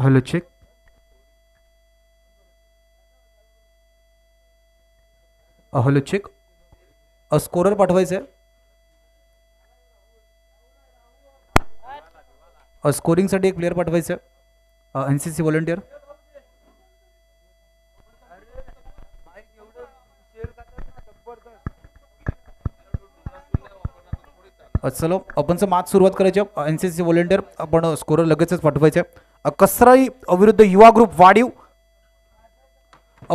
Hello check. Hello check. Scorer पाठवायचं आहे. स्कोरिंगसाठी एक प्लेअर पाठवायचं आहे. NCC volunteer. चलो आपण मॅच सुरुवात करायची. NCC व्हॉलंटियर आपण स्कोरर लगेचच पाठवायचे. कसराई विरुद्ध युवा ग्रुप वाडीव.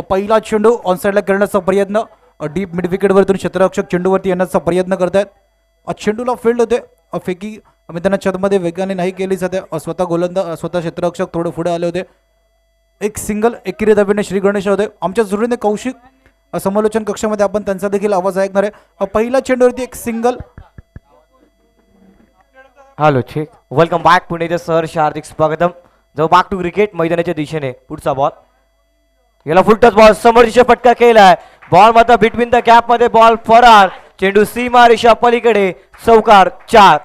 पहिला चेंडू ऑनसाईडला करण्याचा प्रयत्न. डीप मिड विकेटवरतून क्षेत्ररक्षक चेंडूवरती येण्याचा प्रयत्न करत आहेत. चेंडूला फील्ड होते. फेकी मैदानाच्या वेगाने नाही केली जाते. स्वतः गोलंदाज स्वतः क्षेत्ररक्षक थोडे पुढे आले होते. एक सिंगल एकेरी दाबीने श्री गणेश होते. आमच्या जोडीने कौशिक समालोचन कक्षामध्ये आपण त्यांचा देखील आवाज ऐकणार आहे. पहिला चेंडूवरती एक single. Hello check. Welcome back पुणेच्या सहर्ष हार्दिक स्वागतम. जो बॅक टू क्रिकेट मैदानाच्या दिशेने पुढचा बॉल. याला फुल टच बॉल समोर दिशा फटका केलाय. बॉल मात्र बिटवीन द गॅप मध्ये बॉल फरार. चेंडू सीमा रेषा पलीकडे. चौकार 4.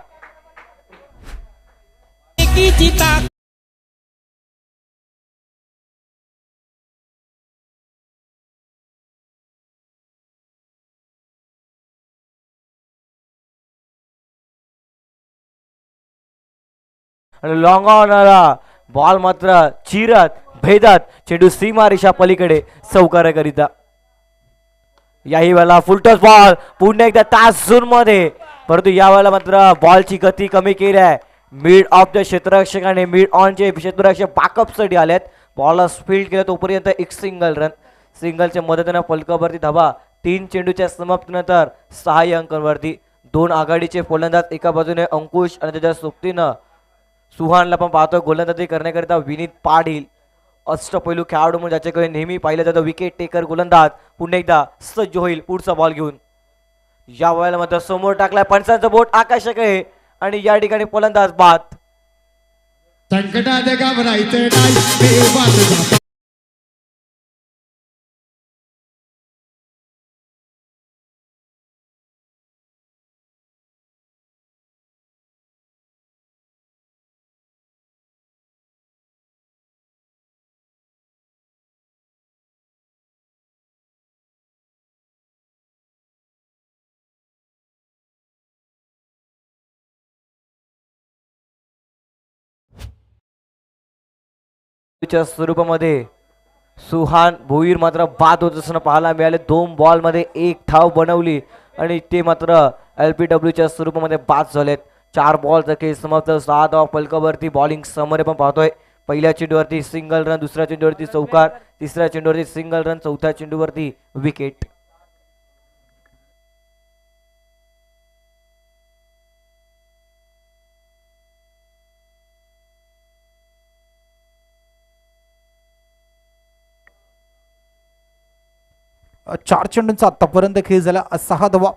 लॉंग ऑन आला. बॉल मात्र चिरत भेदत चेंडू सीमा रेषा पलीकडे चौकाराकरिता. याही वेळेला फुल टच बॉल पुन्हा एकदा तास झोन मध्ये. परंतु या वेळेला मात्र बॉलची गती कमी केली आहे. मिड ऑफ द क्षेत्ररक्षकाने मिड ऑनचे क्षेत्ररक्षक बॅकअपसाठी आलेत. बॉलला फील्ड केलं तोपर्यंत एक सिंगल रन. सिंगलच्या मदतीने फलकावरती धावा. 3 चेंडूच्या समाप्तीनंतर 6 अंकांवरती. 2 आघाडीचे फलंदाज एका बाजूने अंकुश आणि त्याच्या सोबतीनं सुहानला पण पाहतोय गोलंदाजी करण्याकरिता विनीत पाटील. अष्टपैलू खेळाडू म्हणून ज्याच्याकडे नेहमी पाहिलं जातं. विकेट टेकर गोलंदाज पुन्हा एकदा सज्ज होईल पुढचा बॉल घेऊन. या वेळेला मात्र समोर टाकलाय पंचांचा बोट आकाशाकडे आणि या ठिकाणी फलंदाज बाद. संकटात घाबरायचं नाही. स्वरूपामध्ये सुहान भोईर मात्र बाद होत असताना पाहायला मिळाले. 2 बॉल मध्ये 1 धाव बनवली आणि ते मात्र LPWच्या स्वरूपामध्ये बाद झालेत. 4 बॉलचा खेळ समाप्त. 6 धाव फलकावरती. बॉलिंग समोर पण पाहतोय. पहिल्या चेंडूवरती सिंगल रन. दुसऱ्या चेंडूवरती चौकार. तिसऱ्या चेंडूवरती सिंगल रन. चौथ्या चेंडूवरती विकेट. चार चेंडूंचा आतापर्यंत खेळ झाला. 6 धावा.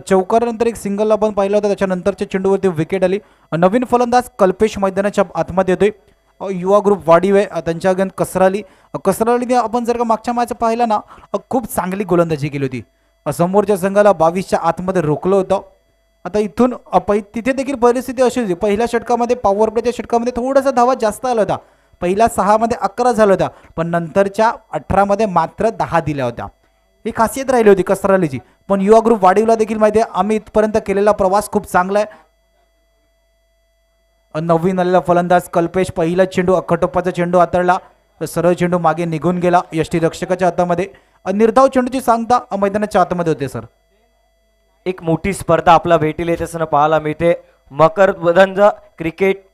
चौकारानंतर एक सिंगल आपण पाहिलं होतं. त्याच्यानंतरच्या चेंडूवरती विकेट आली. नवीन फलंदाज कल्पेश मैदानाच्या आतमध्ये येतोय. युवा ग्रुप वाडीव आहे. त्यांच्या अगेन कसरालीने आपण जर का मागच्या मॅच पाहिला ना खूप चांगली गोलंदाजी केली होती. समोरच्या संघाला 22च्या आतमध्ये रोखलं होतं. आता इथून तिथे देखील परिस्थिती अशी होती. पहिल्या षटकामध्ये पॉवर प्लेच्या षटकामध्ये थोडासा धावा जास्त आला होता. पहिल्या 6 मध्ये 11 झाला होता. पण नंतरच्या 18 मध्ये मात्र 10 दिल्या होत्या. ही खासियत राहिली होती कसरालीची. पण युवा ग्रुप वाडीवला देखील माहिती आहे आम्ही इथपर्यंत केलेला प्रवास खूप चांगला आहे. नवीन आलेला फलंदाज कल्पेश. पहिला चेंडू अखटोप्पाचा चेंडू हाताळला. सरळ चेंडू मागे निघून गेला यष्टीरक्षकाच्या हातामध्ये. निर्धाव चेंडूची सांगता मैदानाच्या आतमध्ये होते सर. एक मोठी स्पर्धा आपला भेटील येत असताना पाहायला मिळते. मकरध्वज क्रिकेट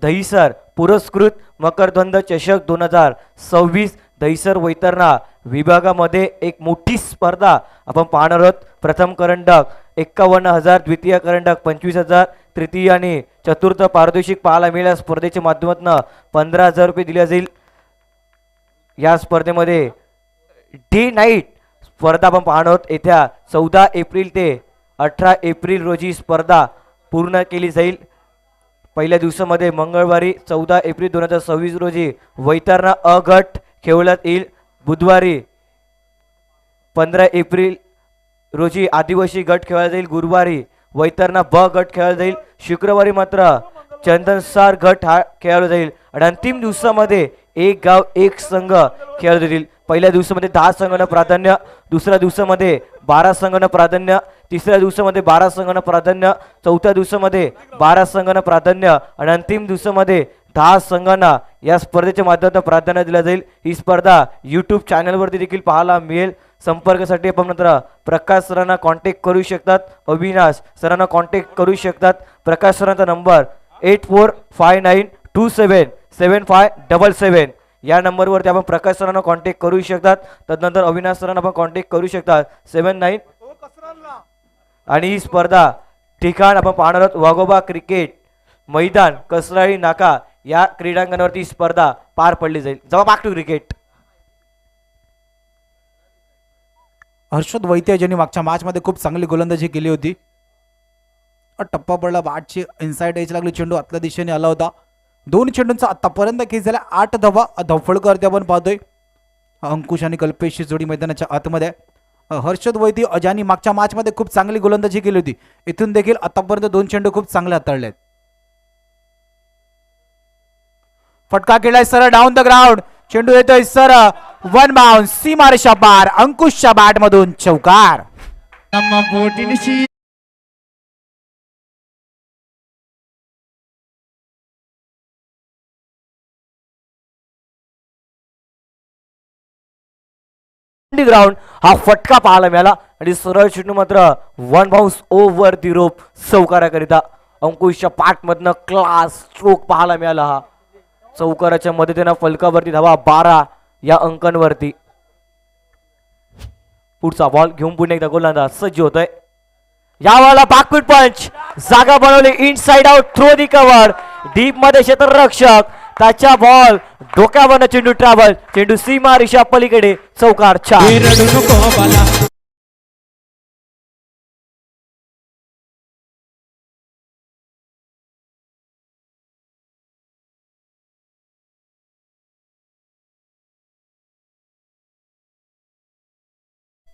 दहिसर पुरस्कृत मकरध्वज चषक 2026 दहिसर वैतरणा विभागामध्ये एक मोठी स्पर्धा आपण पाहणार आहोत. प्रथम करंडक 51,000, द्वितीय करंडक 25,000, तृतीय आणि चतुर्थ पारितोषिक पाहायला मिळेल. स्पर्धेच्या माध्यमातून 15,000 रुपये दिले जाईल. या स्पर्धेमध्ये डे नाईट स्पर्धा आपण पाहणार आहोत. येत्या 14 एप्रिल ते 18 एप्रिल रोजी स्पर्धा पूर्ण केली जाईल. पहिल्या दिवसामध्ये मंगळवारी 14 एप्रिल 2026 रोजी वैतरणा अ गट खेळवण्यात येईल. बुधवारी 15 एप्रिल रोजी आदिवासी गट खेळला जाईल. गुरुवारी वैतरणा ब गट खेळला जाईल. शुक्रवारी मात्र चंदनसार गट हा खेळाडू जाईल आणि अंतिम दिवसामध्ये एक गाव एक संघ खेळाडू देतील. पहिल्या दिवसामध्ये 10 संघांना प्राधान्य, दुसऱ्या दिवसामध्ये 12 संघांना प्राधान्य, तिसऱ्या दिवसामध्ये 12 संघांना प्राधान्य, चौथ्या दिवसामध्ये 12 संघांना प्राधान्य आणि अंतिम दिवसामध्ये 10 संघांना या स्पर्धेच्या माध्यमातून प्राधान्य दिलं जाईल. ही स्पर्धा यूट्यूब चॅनलवरती देखील पाहायला मिळेल. संपर्कासाठी आपण नंतर प्रकाश सरांना कॉन्टॅक्ट करू शकतात, अविनाश सरांना कॉन्टॅक्ट करू शकतात. प्रकाश सरांचा नंबर 8459277577 या नंबरवरती आपण प्रकाश सरांना कॉन्टॅक्ट करू शकतात. तदनंतर अविनाश सरांना आपण कॉन्टॅक्ट करू शकतात 79. आणि ही स्पर्धा ठिकाण आपण पाहणार आहोत वाघोबा क्रिकेट मैदान कसराळी नाका या क्रीडांगणावरती स्पर्धा पार पडली जाईल. जेव्हा बॅक टू क्रिकेट. हर्षद वैद्य ज्यांनी मागच्या मॅचमध्ये खूप चांगली गोलंदाजी केली होती. टप्पा पडला, बॅटची इनसाइड एज लागली, चेंडू आतल्या दिशेने आला होता. 2 चेंडूंचा आतापर्यंत खेळ झाला. 8 धावा धावफळकर आपण पाहतोय. अंकुश आणि कल्पेशची जोडी मैदानाच्या आतमध्ये. हर्षद वैद्य ज्यांनी मागच्या मॅचमध्ये खूप चांगली गोलंदाजी केली होती, इथून देखील आतापर्यंत 2 चेंडू खूप चांगले हाताळले आहेत. फटका केलाय सर डाऊन द ग्राउंड. चेंडू येतोय सर वन बाउन्स, सीमारेषा पार. अंकुशच्या बॅट मधून चौकार. ನಮ್ಮ ಬೋಟಿನಿಸಿ ग्राउंड हा फटका पाहायला मिळाला आणि सरळ चेंडू मात्र 1 बाउन्स ओव्हर दी रोप चौकाराकरिता अंकुशच्या पाठमधनं क्लास स्ट्रोक पाहायला मिळाला. हा चौकाराच्या मदतीनं फलकावरती धावा 12 या अंकांवरती. पुढचा बॉल घेऊन पुन्हा एकदा गोलंदाज सज्ज होतोय. यावेळेला बॅकवर्ड पंच, जागा बनवली, इनसाइड आउट, थ्रो दी कव्हर, डीप मध्ये क्षेत्ररक्षक, त्याच्या बॉल डोक्यावरनं चेंडू ट्रॅव्हल, चेंडू सीमा रेषा पलीकडे, चौकार 4. ಎರಡು ಕೋಬಲ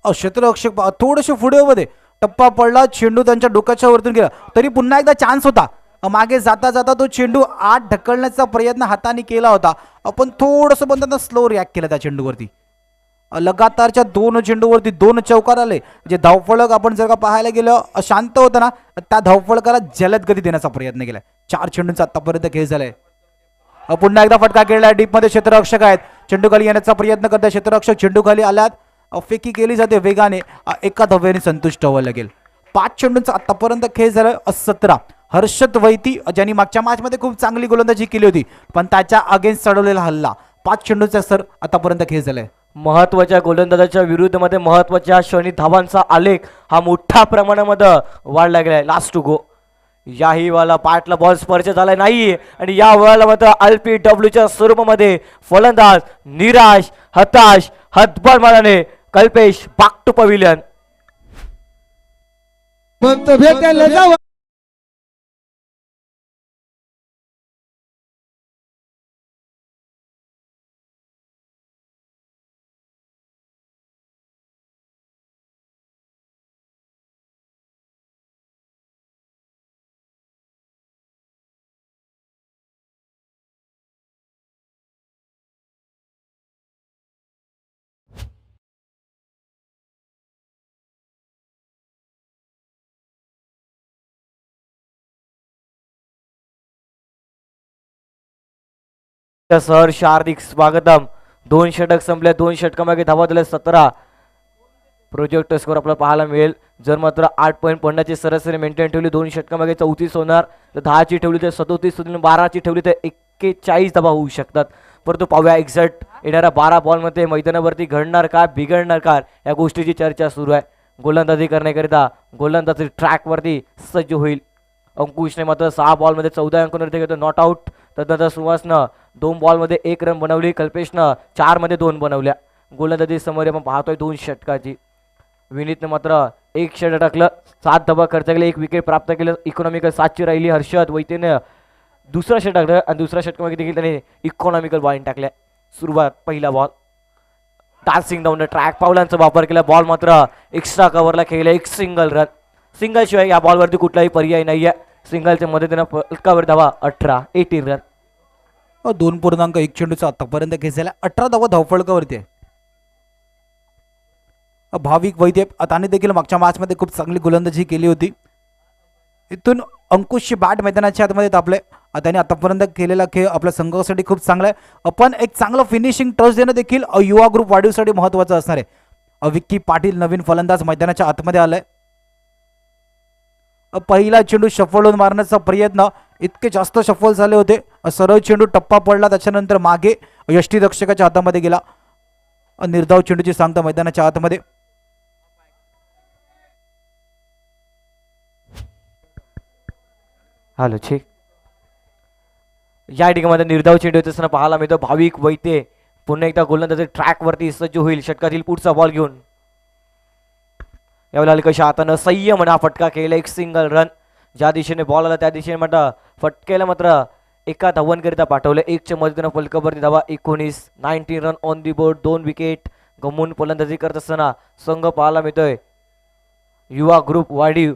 क्षेत्ररक्षक थोडेसे पुढे मध्ये टप्पा पडला, चेंडू त्यांच्या डोक्याच्या वरतून गेला, तरी पुन्हा एकदा चान्स होता. मागे जाता जाता तो चेंडू आत ढकलण्याचा प्रयत्न हाताने केला होता, पण थोडंसं पण त्यांना स्लो रिॲक्ट केलं त्या चेंडूवरती. लगातारच्या 2 चेंडूवरती 2 चौकार आले. जे धावफलक आपण जर का पाहायला गेलं शांत होतं ना, त्या धावफलकाला जलद गती देण्याचा प्रयत्न केलाय. 4 चेंडूंचा आतापर्यंत खेळ झालाय. पुन्हा एकदा फटका केलाय. डीप मध्ये क्षेत्ररक्षक आहेत, चेंडू खाली येण्याचा प्रयत्न करतात. क्षेत्ररक्षक चेंडू खाली आल्यात, फेकी केली जाते वेगाने. एका धावेने संतुष्ट व्हावं लागेल. 5 चेंडूंचा आतापर्यंत खेळ झालाय 17. हर्षद वैती ज्यांनी मागच्या मॅचमध्ये खूप चांगली गोलंदाजी केली होती, पण त्याच्या अगेन्स्ट चढवलेला हल्ला. 5 चेंडूंचा सर आतापर्यंत खेळ झालाय. महत्वाच्या गोलंदाजाच्या विरुद्ध मध्ये महत्वाच्या क्षणी धावांचा आलेख हा मोठ्या प्रमाणामध्ये वाढला गेलाय. Last to go. याही वेळेला पाटला बॉल स्पर्श झाला नाही आणि या वेळेला मात्र LPWच्या स्वरूपामध्ये फलंदाज निराश, हताश, हतबल मनाने कल्पेश बॅक टू पविलियन. ಬಂತು ಬೇಕಲ್ಲ ಜಾವ सहर्ष हार्दिक स्वागतम. 2 षटक संपले, 2 षटकामागे धावा दिल्या 17. प्रोजेक्ट स्कोर आपल्याला पाहायला मिळेल. जर मात्र 8 पॉईंट पडण्याची सरासरी मेंटेन ठेवली, 2 षटकामागे 34 होणार, तर 10ची ठेवली तर 37, 12ची ठेवली तर 41 धावा होऊ शकतात. परंतु पाहूया एक्झॅक्ट येणाऱ्या 12 बॉलमध्ये मैदानावरती घडणार का, बिघडणार का, या गोष्टीची चर्चा सुरू आहे. गोलंदाजी करण्याकरिता गोलंदाजी ट्रॅकवरती सज्ज होईल. अंकुशने मात्र 6 बॉलमध्ये 14 अंकांवरती घेतो, नॉट आउट. तदनंतर सुहासनं 2 बॉलमध्ये 1 रन बनवली, कल्पेशनं 4 मध्ये 2 बनवल्या. गोलंदाजी समोर आपण पाहतोय 2 षटकाची. विनीतनं मात्र 1 षटक टाकलं, 7 धावा खर्च केले, 1 विकेट प्राप्त केलं, इकॉनॉमिकल 7ची राहिली. हर्षद वैद्यने दुसरा षटक टाकलं आणि दुसऱ्या षटकामध्ये देखील त्याने इकॉनॉमिकल बॉलिंग टाकल्या. सुरुवात पहिला ball dancing down the track, पावलांचा वापर केला. बॉल मात्र एक्स्ट्रा कव्हरला खेळला, 1 सिंगल रन. सिंगल शिवाय या बॉलवरती कुठलाही पर्याय नाहीये. सिंगलच्या मदतीनं फलकावर धावा 18 रन. 2.1 चेंडूचा आतापर्यंत घेतलेला 18 धावा धावफलकावरती आहे. भाविक वैद्य त्याने देखील मागच्या मॅचमध्ये खूप चांगली गोलंदाजी केली होती. इथून अंकुशची बॅट मैदानाच्या आतमध्ये तापले. त्याने आतापर्यंत केलेला खेळ आपल्या संघासाठी खूप चांगला आहे. पण एक चांगलं फिनिशिंग टच देणं देखील युवा ग्रुप वाढीवसाठी महत्त्वाचं असणार आहे. विक्की पाटील नवीन फलंदाज मैदानाच्या आतमध्ये आलाय. पहिला चेंडू शफल होऊन मारण्याचा प्रयत्न, इतके जास्त शफल झाले होते. सरळ चेंडू टप्पा पडला, त्याच्यानंतर मागे यष्टीरक्षकाच्या हातामध्ये गेला. निर्धाव चेंडूची सांगता मैदानाच्या आतमध्ये. Hello check. या ठिकाणी निर्धाव चेंडू येत असताना पाहायला मिळतो. भाविक वैते पुन्हा एकदा गोलंदाजी ट्रॅकवरती सज्ज होईल षटकातील पुढचा बॉल घेऊन. यावेळेला हलकशा हातानं संयम हा फटका केला. एक सिंगल रन. ज्या दिशेने बॉल आला त्या दिशेने मात्र फटकेला मात्र एका धावांकरिता पाठवलं. 1च्या मदतीनं फलकावरती धावा 19 run on the board. 2 wicket गमवून फलंदाजी करत असताना संघ पाहायला मिळतोय. युवा ग्रुप वाढीव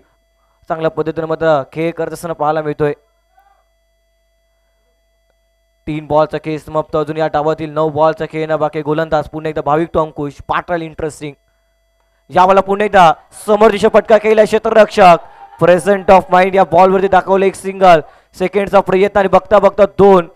चांगल्या पद्धतीने मात्र खेळ करत असताना पाहायला मिळतोय. 3 बॉलचा खेळ समाप्त. अजून या डावातील 9 बॉलचा खेळ ना बाकी. गोलंदाज पुन्हा एकदा भाविक टू अंकुश. पाटल इंटरेस्टिंग. यावेळेला पुन्हा एकदा समोर दिशा फटका केला. क्षेत्ररक्षक प्रेझेंट ऑफ माइंड या बॉलवरती दाखवलं. एक सिंगल. सेकंडचा प्रयत्न आणि बघता बघता 2.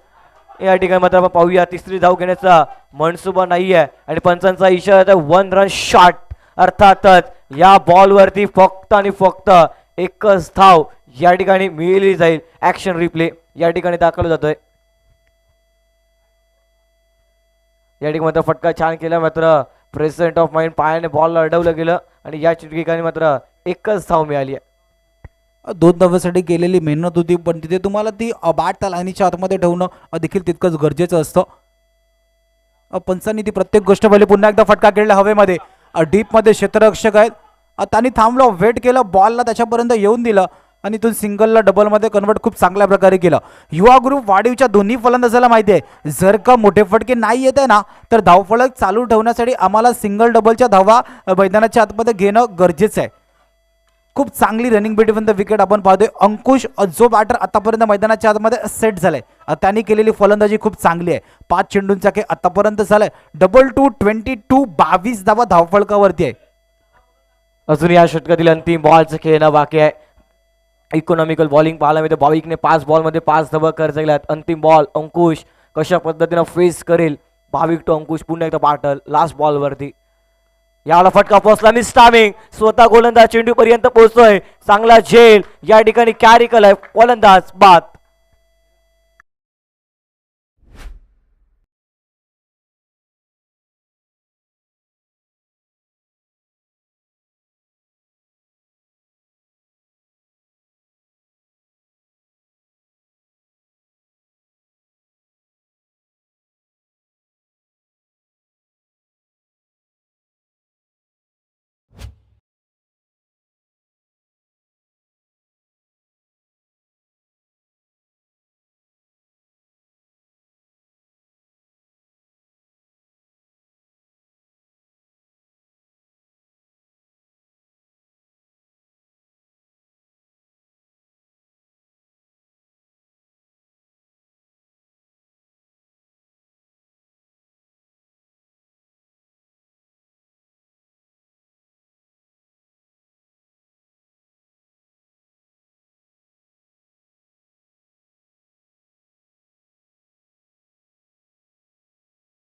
या ठिकाणी मात्र आपण पाहूया तिसरी धाव घेण्याचा मनसुबा नाहीये आणि पंचांचा इशारा 1 रन शॉट. अर्थातच या बॉलवरती फक्त आणि फक्त एकच धाव या ठिकाणी मिळली जाईल. ऍक्शन रिप्ले या ठिकाणी दाखवला जातोय. या ठिकाणी मात्र फटका छान केला. मात्र प्रेझेंट ऑफ माइंड पायाने बॉलला अडवलं गेलं आणि या ठिकाणी मात्र एकच धाव मिळाली आहे. 2 धावांसाठी केलेली मेहनत होती, पण तिथे तुम्हाला ती बॅट त्या लाईनीच्या आतमध्ये ठेवणं देखील तितकंच गरजेचं असतं. पंचांनी ती प्रत्येक गोष्ट पाहिली. पुन्हा एकदा फटका खेळला हवेमध्ये. डीपमध्ये क्षेत्ररक्षक आहेत. त्यांनी थांबलं, वेट केलं, बॉलला त्याच्यापर्यंत येऊन दिलं आणि इथून सिंगलला डबलमध्ये कन्वर्ट खूप चांगल्या प्रकारे केलं. युवा ग्रुप वाढीवच्या दोन्ही फलंदाजाला माहिती आहे, जर का मोठे फटके नाही येत आहे ना तर धावफलक चालू ठेवण्यासाठी आम्हाला सिंगल डबलच्या धावा मैदानाच्या आतमध्ये घेणं गरजेचं आहे. खूप चांगली रनिंग बिटवीन द विकेट आपण पाहतोय. अंकुश जो बॅटर आतापर्यंत मैदानाच्या आतमध्ये सेट झालाय, त्यांनी केलेली फलंदाजी खूप चांगली आहे. 5 चेंडूंचा खेळ आतापर्यंत झालाय. 22 22 धावा धावफलकावरती आहे. अजून या षटकातील अंतिम बॉलचं खेळणं बाकी आहे. इकॉनॉमिकल बॉलिंग पाहायला मिळते. भाविकने 5 बॉलमध्ये 5 धावा करजगल्यात. अंतिम बॉल अंकुश कशा पद्धतीनं फेस करेल. भाविक टू अंकुश पुन्हा एकदा पाटल लास्ट बॉलवरती. याला फटका पोहोचला. Miss timing. स्वतः गोलंदाज चेंडू पर्यंत पोहोचतोय. चांगला झेल या ठिकाणी कॅरी केलाय गोलंदाज बाद.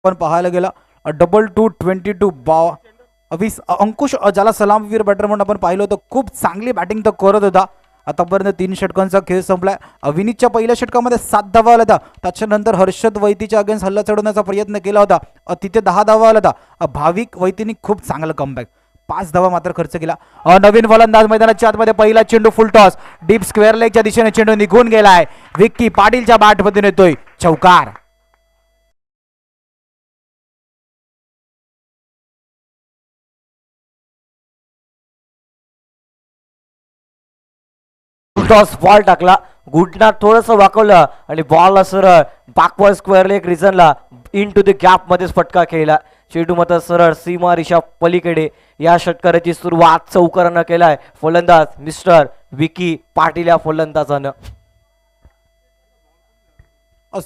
पण पाहायला गेला 22 अंकुश ज्याला सलामवीर बॅटर म्हणून आपण पाहिलं होतं, खूप चांगली बॅटिंग तर करत होता. आतापर्यंत 3 षटकांचा खेळ संपलाय. विनीतच्या पहिल्या षटकामध्ये 7 धावा आला होता. त्याच्यानंतर हर्षद वैतीच्या अगेन्स्ट हल्ला चढवण्याचा प्रयत्न केला होता, तिथे 10 धावा आला होता. भाविक वैतीने खूप चांगलं कमबॅक 5 धावा मात्र खर्च केला. नवीन फलंदाज मैदानाच्या आतमध्ये. पहिला चेंडू फुल टॉस डीप स्क्वेअर लेगच्या दिशेने चेंडू निघून गेलाय. विक्की पाटीलच्या बॅटमधून येतोय चौकार. टॉस बॉल टाकला. गुडना थोडस वाकवलं आणि बॉलला सरळ बॅकवर्ड स्क्वेअर लेग रिजनला इन टू द गॅप मध्येच फटका खेळला. चेंडू मात्र सरळ सीमा रेषा पलीकडे. या षटकाराची सुरुवात चौकारानं केलाय फलंदाज मिस्टर विकी पाटील या फलंदाजानं.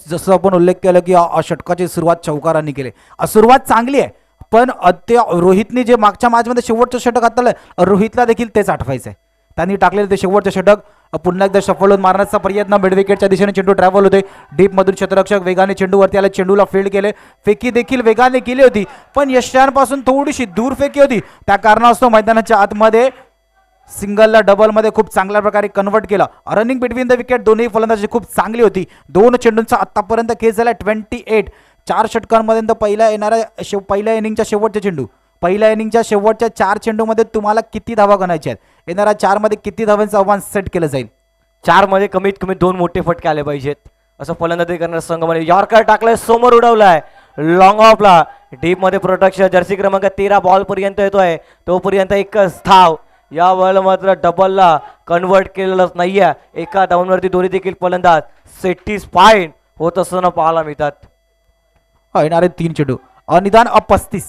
जसं आपण उल्लेख केला की षटकाची सुरुवात चौकारांनी केली. सुरुवात चांगली आहे, पण ते रोहितने जे मागच्या मॅचमध्ये शेवटचं षटक हाताळलंय, रोहितला देखील तेच आठवायचंय. त्यांनी टाकलेलं ते शेवटचं षटक पुन्हा एकदा सफल होऊन मारण्याचा प्रयत्न. मिड विकेटच्या दिशेने चेंडू ट्रॅव्हल होते. डीप मधून क्षेत्ररक्षक वेगाने चेंडूवरती आले, चेंडूला फील्ड केले. फेकी देखील वेगाने केली होती, पण यशांपासून थोडीशी दूर फेकी होती. त्या कारणास्तव मैदानाच्या आतमध्ये सिंगलला डबलमध्ये खूप चांगल्या प्रकारे कन्वर्ट केला. रनिंग बिटवीन द विकेट दोन्ही फलंदाजी खूप चांगली होती. 2 चेंडूंचा आतापर्यंत खेळ झाला 28. 4 षटकांमध्ये पहिल्या इनिंगच्या शेवटचे चेंडू. पहिल्या इनिंगच्या शेवटच्या 4 चेंडूमध्ये तुम्हाला किती धावा गणायच्या आहेत? येणाऱ्या 4 मध्ये किती धावांचं आव्हान सेट केलं जाईल? 4 मध्ये कमीत कमी 2 मोठे फटके आले पाहिजेत असं फलंदाजी करणार संघामध्ये. यॉर्कर टाकलाय, समोर उडवलाय लॉंग ऑफला. डीप मध्ये प्रोटेक्शन जर्सी क्रमांक 13 बॉल पर्यंत येतोय, तोपर्यंत एकच धाव. या वेळेला मात्र डबलला कन्वर्ट केलेलंच नाहीये. एका धावांवरती दोन्ही देखील फलंदाज सॅटिस्फाईड होत असताना पाहायला मिळतात. येणारे 3 चेंडू निदान 35.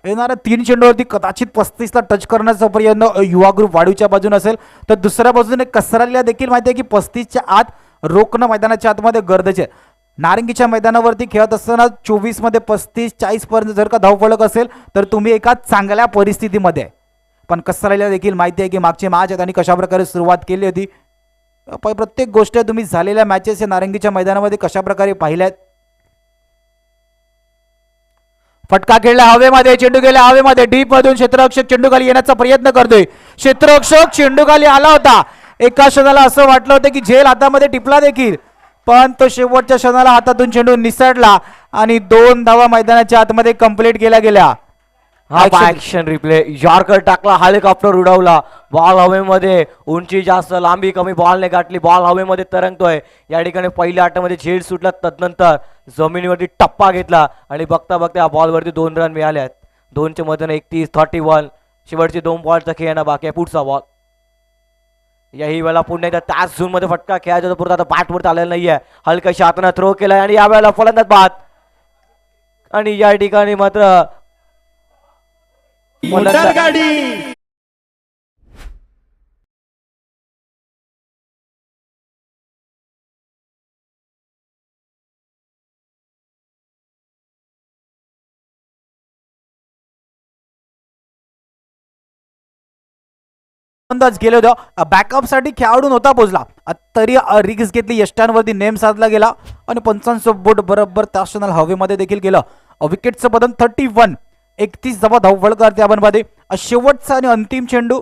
येणाऱ्या 3 चेंडूवरती कदाचित 35ला टच करण्याचा प्रयत्न युवा ग्रुप वाढीवच्या बाजूने असेल, तर दुसऱ्या बाजूने कसरालीला देखील माहिती आहे की 35च्या आत रोखणं मैदानाच्या आतमध्ये गरजेचे आहे. नारंगीच्या मैदानावरती खेळत असताना 24 मध्ये 35-40 पर्यंत जर का धावफलक असेल तर तुम्ही एका चांगल्या परिस्थितीमध्ये आहे. पण कसरालीला देखील माहिती आहे की मागचे मॅच आहेत आणि कशा प्रकारे सुरुवात केली होती. प्रत्येक गोष्ट तुम्ही झालेल्या मॅचेस या नारंगीच्या मैदानामध्ये कशा प्रकारे पाहिल्यात. फटका खेळला हवेमध्ये, चेंडू गेला हवेमध्ये. डीप मधून क्षेत्ररक्षक चेंडू खाली येण्याचा प्रयत्न करतोय. क्षेत्ररक्षक चेंडू खाली आला होता. एका क्षणाला असं वाटलं होतं की झेल हातामध्ये टिपला देखील, पण तो शेवटच्या क्षणाला हातातून चेंडू निसटला आणि 2 धावा मैदानाच्या आतमध्ये कंप्लीट केल्या गेल्या. हा ऍक्शन रिप्ले. यॉर्कर टाकला, हेलिकॉप्टर उडवला. बॉल हवेमध्ये, उंची जास्त लांबी कमी, बॉलने गाठली. बॉल हवेमध्ये तरंगतोय. या ठिकाणी पहिल्या आटामध्ये झेल सुटला, तदनंतर जमिनीवरती टप्पा घेतला आणि बघता बघता या बॉलवरती 2 रन मिळाल्यात. 2च्या मध्ये 31. शेवटचे 2 बॉलचा खेळणं बाकी आहे. पुढचा बॉल. याही वेळेला पुन्हा एकदा त्याच झोन मध्ये फटका खेळायचा होता, परत आता बॅटवरती आलेला नाहीये. हलक्याशा हाताने थ्रो केलाय आणि या वेळेला फलंदाज बाद. आणि या ठिकाणी मात्र मोटर गाडी अंदाज गेले होते. बॅकअप साठी खेळाडू नव्हता पोहोचला, तरी रिक्स घेतली. यष्टांवरती नेम साधला गेला आणि 55 बोट बरोबर त्या क्षणाला हवेमध्ये देखील गेलं. विकेटचं बदल 31. 31 धावा धावफलक त्यामध्ये. शेवटचा आणि अंतिम चेंडू,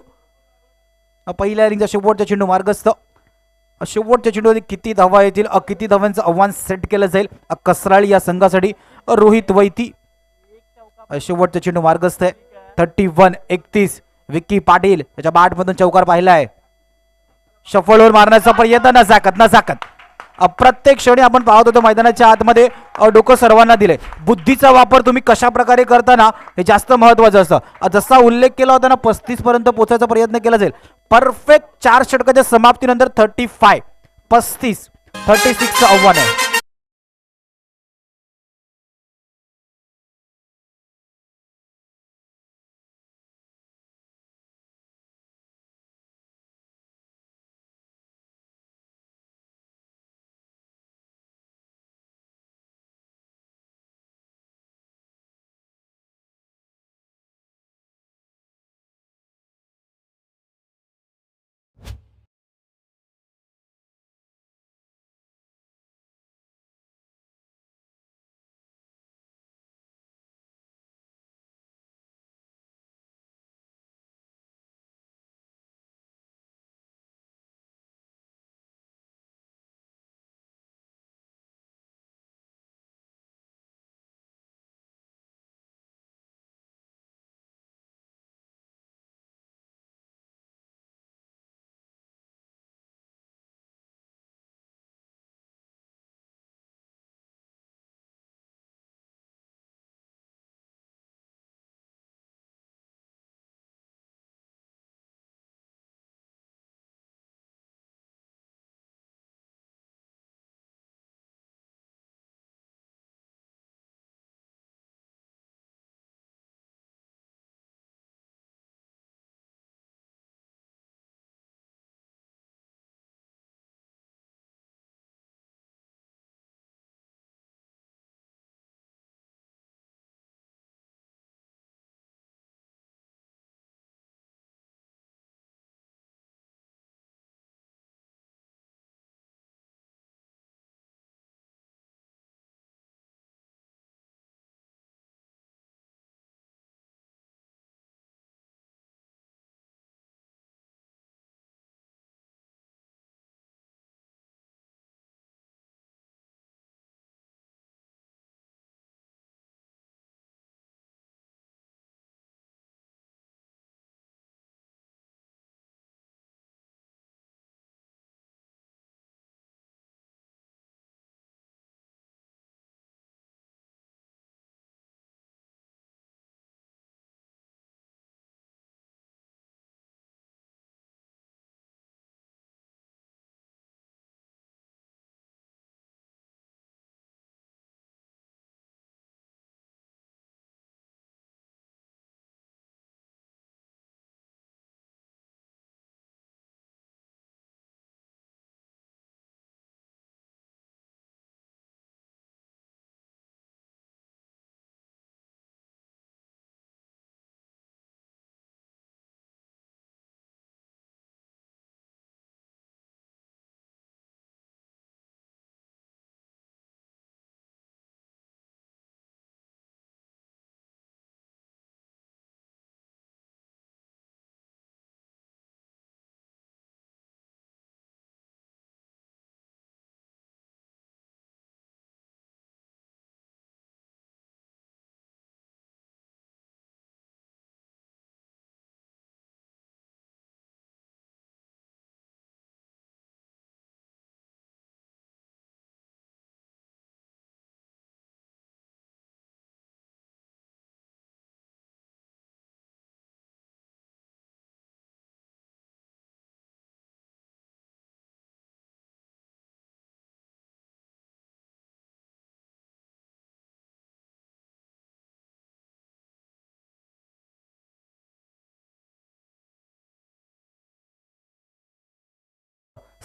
पहिल्या इनिंगचा शेवटचा चेंडू मार्गस्थ. शेवटच्या चेंडूमध्ये किती धावा येतील, किती धावांचं आव्हान सेट केलं जाईल कसराळी या संघासाठी. रोहित वैती शेवटचा चेंडू मार्गस्थ आहे. 31. विक्की पाटील त्याच्या बॅटमधून चौकार पाहिलाय. शफलवर मारण्याचा प्रयत्न नसाकत. प्रत्येक क्षणी आपण पाहत होतो मैदानाच्या आतमध्ये डोकं सर्वांना दिले. बुद्धीचा वापर तुम्ही कशा प्रकारे करताना हे जास्त महत्वाचं असतं. जसा उल्लेख केला होता ना, 35 पर्यंत पोहोचायचा प्रयत्न केला जाईल. परफेक्ट 4 षटकाच्या समाप्तीनंतर 36चं आव्हान आहे.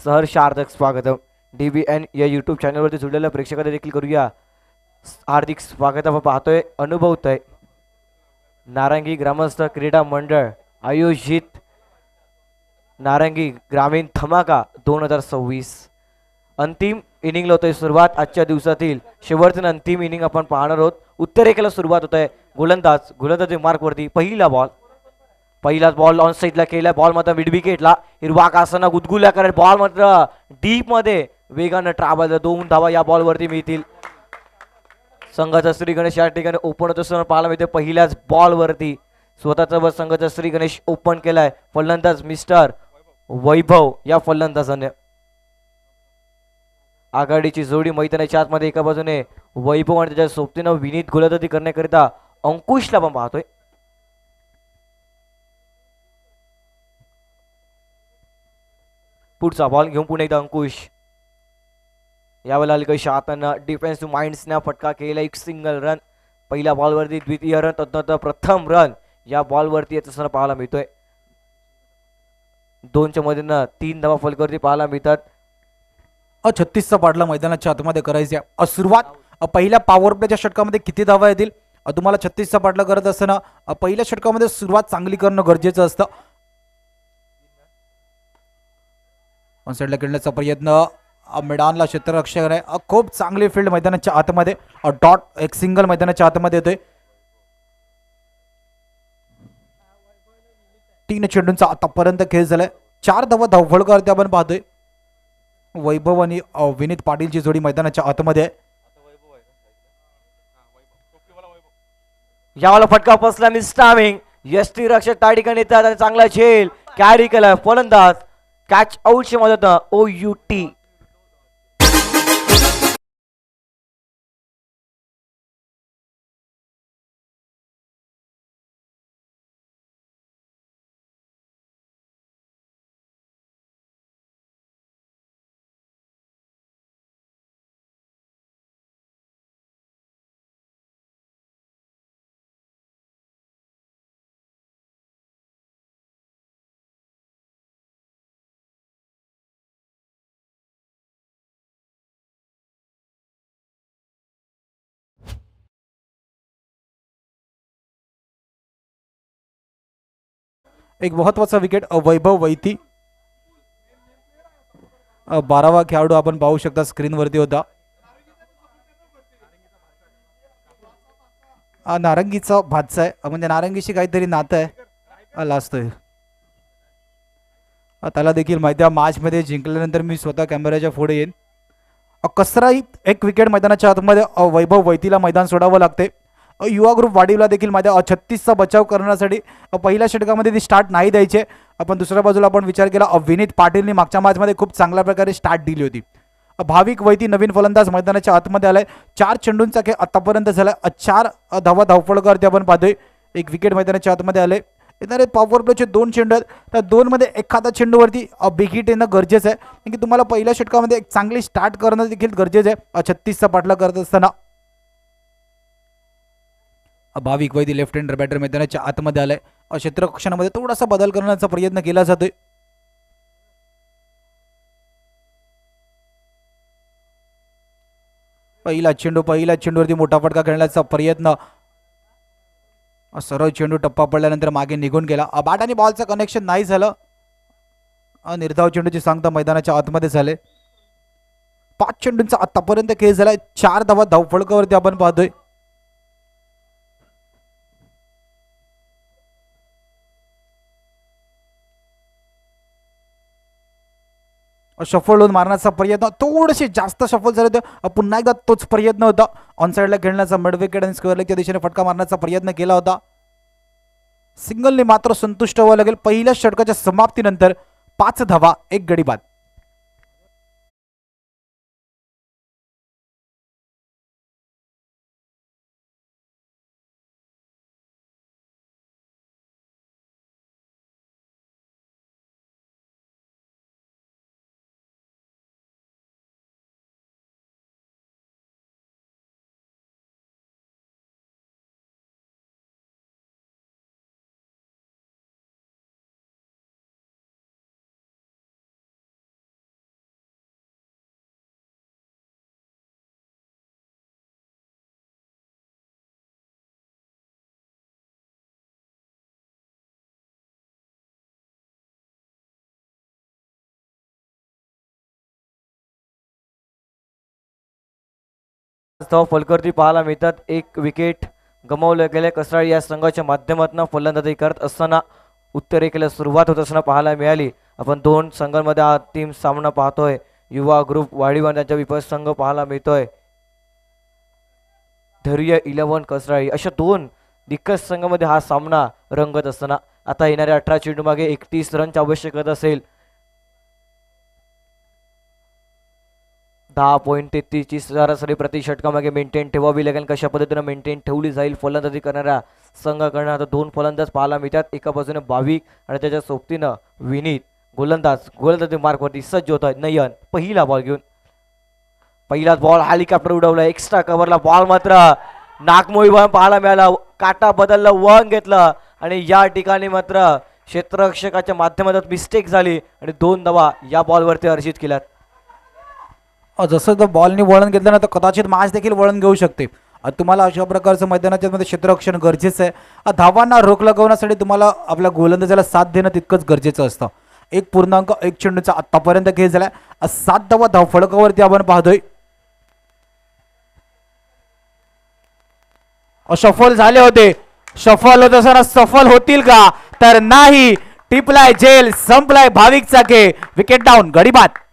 सहर्ष हार्दिक स्वागतम. DBN या यूट्यूब चॅनलवरती जुळलेल्या प्रेक्षकांना देखील करूया हार्दिक स्वागत. आपण पाहतोय अनुभवतोय नारंगी ग्रामस्थ क्रीडा मंडळ आयोजित नारंगी ग्रामीण धमाका 2026 अंतिम इनिंगला होतोय सुरुवात. आजच्या दिवसातील शेवटचे अंतिम इनिंग आपण पाहणार आहोत. उत्तरेकडे सुरुवात होत आहे. गोलंदाज मार्कवरती पहिलाच बॉल ऑन साईडला केला. बॉल मात्र मिड विकेटला हिरवा कासना गुदगुल्या करत बॉल मात्र डीप मध्ये वेगानं ट्रॅव्हल. 2 धावा या बॉलवरती मिळतील. संघाचा श्री गणेश या ठिकाणी ओपन होत असताना पाहायला मिळते. पहिल्याच बॉलवरती स्वतःचा व संघाचा श्री गणेश ओपन केलाय. फलंदाज मिस्टर वैभव या फलंदाजाने. आघाडीची जोडी मैदानाच्या आतमध्ये एका बाजूने वैभव आणि त्याच्या सोबतीनं विनीत गोलंदाजी करण्याकरिता अंकुशला पण पाहतोय. पुढचा बॉल घेऊन पुन्हा एकदा अंकुश. यावेळेला अलगश हातांना डिफेन्सिव्ह माइंड्सने फटका केला. एक सिंगल रन पहिल्या बॉलवरती, द्वितीय रन, तदनंतर प्रथम रन या बॉलवरती येत असताना पाहायला मिळतोय. 2च्या मधून 3 धावा फलकावरती पाहायला मिळतात. 36चा पाडला मैदानाच्या आतमध्ये करायचे. सुरुवात पहिल्या पॉवर प्लेच्या षटकामध्ये किती धावा येतील. तुम्हाला 36चा पाडला करत असताना पहिल्या षटकामध्ये सुरुवात चांगली करणं गरजेचं असतं. ऑन साईडला खेळण्याचा प्रयत्न मिडानला क्षेत्ररक्षक आहे. खूप चांगली फील्ड मैदानाच्या आतमध्ये. डॉट एक सिंगल मैदानाच्या आतमध्ये येतोय. 3 चेंडूंचा आतापर्यंत खेळ झालाय. 4 धावा धावफळकावरती आपण पाहतोय. वैभव आणि विनीत पाटीलची जोडी मैदानाच्या आतमध्ये आहे. यावेळेला फटका बसला मिस्टामिंग. यष्टी रक्षक त्या ठिकाणी येतात आणि चांगला झेल कॅरी केलाय. फलंदाज कॅच आउटची मदत OUT. एक महत्वाचा विकेट वैभव वैती. 12वा खेळाडू आपण पाहू शकता स्क्रीनवरती होता. नारंगीचा भातचा आहे, म्हणजे नारंगीशी काहीतरी नातं आहे. लाजतोय त्याला देखील माहिती आहे. मॅचमध्ये जिंकल्यानंतर मी स्वतः कॅमेऱ्याच्या पुढे येईन. कसराही एक विकेट मैदानाच्या आतमध्ये वैभव वैतीला मैदान सोडावं लागते. युवा ग्रुप वाडीवला देखील माझ्या 36चा बचाव करण्यासाठी पहिल्या षटकामध्ये ती स्टार्ट नाही द्यायचे. आपण दुसऱ्या बाजूला आपण विचार केला विनीत पाटीलने मागच्या मॅचमध्ये खूप चांगल्या प्रकारे स्टार्ट दिली होती. भाविक वैती नवीन फलंदाज मैदानाच्या आतमध्ये आलाय. 4 चेंडूंचा खेळ आतापर्यंत झालाय. 4 धावा धावफळकावरती आपण पाहतोय. एक विकेट मैदानाच्या आतमध्ये आले. येणारे पॉवर प्लेचे 2 चेंडू आहेत. त्या 2 मध्ये एखादा चेंडूवरती बिग हिट येणं गरजेचं आहे, कारण की तुम्हाला पहिल्या षटकामध्ये एक चांगली स्टार्ट करणं देखील गरजेचं आहे. 36चा पाठला करत असताना भाविक वैदी लेफ्ट हँडर बॅटर मैदानाच्या आतमध्ये आलाय. क्षेत्ररक्षणामध्ये थोडासा बदल करण्याचा प्रयत्न केला जातोय. पहिला चेंडूवरती मोठा फटका खेळण्याचा प्रयत्न. सरळ चेंडू टप्पा पडल्यानंतर मागे निघून गेला. बॅट आणि बॉलचं कनेक्शन नाही झालं. निर्धाव चेंडूची सांगता मैदानाच्या आतमध्ये झाले. 5 चेंडूंचा आतापर्यंत खेळ झालाय. 4 धावा धावफळकावरती आपण पाहतोय. शफल होऊन मारण्याचा प्रयत्न, थोडेसे जास्त शफल झाले होते. पुन्हा एकदा तोच प्रयत्न होता. ऑन साईडला खेळण्याचा मिड विकेट आणि स्क्वेअर लेगच्या दिशेने फटका मारण्याचा प्रयत्न केला होता. सिंगलने मात्र संतुष्ट व्हावं लागेल. पहिल्या षटकाच्या समाप्तीनंतर 5 धावा 1 गडी बाद. धाव फलकवरती पाहायला मिळतात. एक विकेट गमावले गेले. कसराळी या संघाच्या माध्यमातून फलंदाजी करत असताना उत्तरेकडे सुरुवात होत असताना पाहायला मिळाली. आपण दोन संघांमध्ये हा टीम सामना पाहतोय. युवा ग्रुप वाडीवान त्यांचा विपक्ष संघ पाहायला मिळतोय. धैर्य 11 कसराळी अशा दोन दिग्गज संघामध्ये हा सामना रंगत असताना आता येणाऱ्या 18 चेंडू मागे 31 रनची आवश्यकता असेल. 10.33 ची सरासरी प्रति षटकामागे मेंटेन ठेवावी लागेल. कशा पद्धतीने मेंटेन ठेवली जाईल फलंदाजी करणाऱ्या संघाकडनं आता दोन फलंदाज पाहायला मिळतात. एका बाजूने भाविक आणि त्याच्या सोबतीनं विनीत. गोलंदाजी मार्कवरती सज्ज होत आहेत. नयन पहिला बॉल घेऊन पहिलाच बॉल हेलिकॉप्टर उडवला. एक्स्ट्रा कव्हरला बॉल मात्र नागमोळी पाहायला मिळाला. काटा बदलला, वळण घेतलं आणि या ठिकाणी मात्र क्षेत्ररक्षकाच्या माध्यमातून मिस्टेक झाली आणि 2 धावा या बॉलवरती अर्जित केल्यात. जसं जर बॉलने वळण घेतलं ना तर कदाचित मॅच देखील वळण घेऊ शकते. तुम्हाला अशा प्रकारचं मैदानाच्या मध्ये क्षेत्ररक्षण गरजेचं आहे. धावांना रोख लगवण्यासाठी तुम्हाला आपल्या गोलंदाजाला साथ देणं तितकंच गरजेचं असतं. 1.1 चेंडूचा आतापर्यंत खेळ झालाय. 7 धावा धाव फलकावरती आपण पाहतोय. सफल झाले होते. सफल होत असताना सफल होतील का तर नाही. टिपलाय जेल, संपलाय भाविकचा खेळ. विकेट डाऊन, गडी बाद.